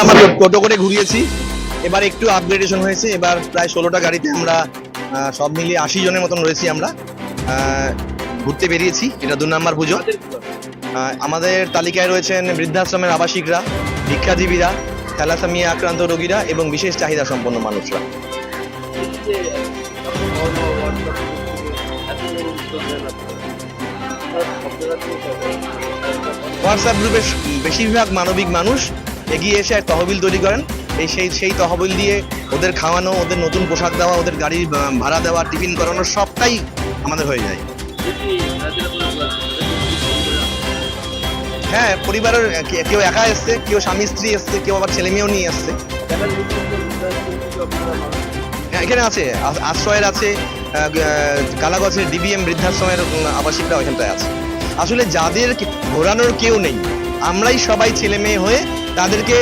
আমরা টোটো করে ঘুরিয়েছি, এবার একটু আপগ্রেডেশন হয়েছে। এবার প্রায় 16টা গাড়িতে আমরা সব মিলিয়ে 80 জনের মতন রয়েছি। আমরা ঘুরতে বেরিয়েছি, এটা 2 নম্বর পুজো। আমাদের তালিকায় রয়েছেন বৃদ্ধাশ্রমের আবাসিকরা, ভিক্ষাজীবীরা, থ্যালাসেমিয়া আক্রান্ত রোগীরা এবং বিশেষ চাহিদা সম্পন্ন মানুষরা। হোয়াটসঅ্যাপ গ্রুপের বেশিরভাগ মানবিক মানুষ এগিয়ে এসে এক তহবিল তৈরি করেন। সেই তহবিল দিয়ে ওদের খাওয়ানো, ওদের নতুন পোশাক দেওয়া, ওদের গাড়ির ভাড়া দেওয়া, টিফিন করানো সবটাই আমাদের হয়ে যায়। হ্যাঁ, পরিবারের কেউ একা এসছে, কেউ স্বামী স্ত্রী এসছে, কেউ আবার ছেলে মেয়েও নিয়ে আসছে। এখানে আছে আশ্রয়ের আছে, কালাগঞ্জের ডিবিএম বৃদ্ধাশ্রমের আবাসিকরা ওইখানটায় আছে। আসলে যাদের ঘোরানোর কেউ নেই, আমরাই সবাই ছেলে মেয়ে হয়ে তাদেরকে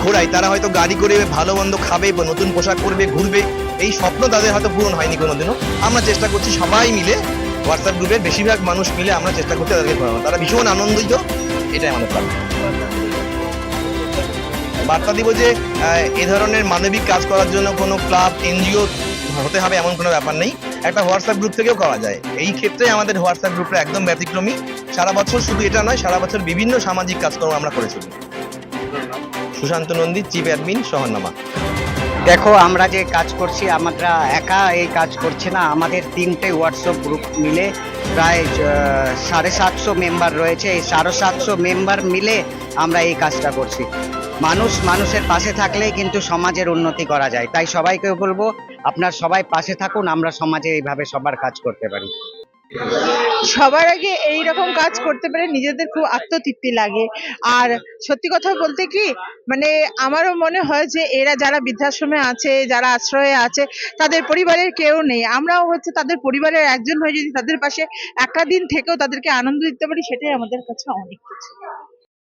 ঘোরাই। তারা হয়তো গাড়ি করে ভালো মন্দ খাবে, নতুন পোশাক পরবে, ঘুরবে, এই স্বপ্ন তাদের হয়তো পূরণ হয়নি কোনোদিনও। আমরা চেষ্টা করছি সবাই মিলে, হোয়াটসঅ্যাপ গ্রুপের বেশিরভাগ মানুষ মিলে আমরা চেষ্টা করছি তাদেরকে ঘোরানো। তারা ভীষণ আনন্দিত, এটাই আমাদের প্ল্যান। বার্তা দিব যে এ ধরনের মানবিক কাজ করার জন্য কোনো ক্লাব, এনজিও হতে হবে এমন কোনো ব্যাপার নেই, একটা হোয়াটসঅ্যাপ গ্রুপ থেকেও করা যায়। এই ক্ষেত্রে আমাদের হোয়াটসঅ্যাপ গ্রুপটা একদম ব্যতিক্রমী। সারা বছর শুধু এটা নয়, সারা বছর বিভিন্ন সামাজিক কাজকর্ম আমরা করে চলি। Sushanta Nandi, chief admin, Shaharnama. দেখো, আমরা যে কাজ করছি, আমরা একা এই কাজ করছি না, আমাদের 3টে হোয়াটসঅ্যাপ গ্রুপ মিলে প্রায় 750 মেম্বার রয়েছে। এই 750 মেম্বার মিলে আমরা এই কাজটা করছি। মানুষের পাশে থাকলেই কিন্তু সমাজের উন্নতি করা যায়। তাই সবাইকে বলবো, আপনার সবাই পাশে থাকুন, আমরা সমাজে এইভাবে সবার কাজ করতে পারি। সবার আগে এই রকম কাজ করতে পেরে নিজেদের খুব আত্মতৃপ্তি লাগে। আর সত্যি কথা বলতে কি, মানে আমারও মনে হয় যে এরা যারা বৃদ্ধাশ্রমে আছে, যারা আশ্রয়ে আছে, তাদের পরিবারের কেউ নেই। আমরাও তাদের পরিবারের একজন হয়ে যদি তাদের পাশে একটা দিন থেকেও তাদেরকে আনন্দ দিতে পারি, সেটাই আমাদের কাছে অনেক কিছু।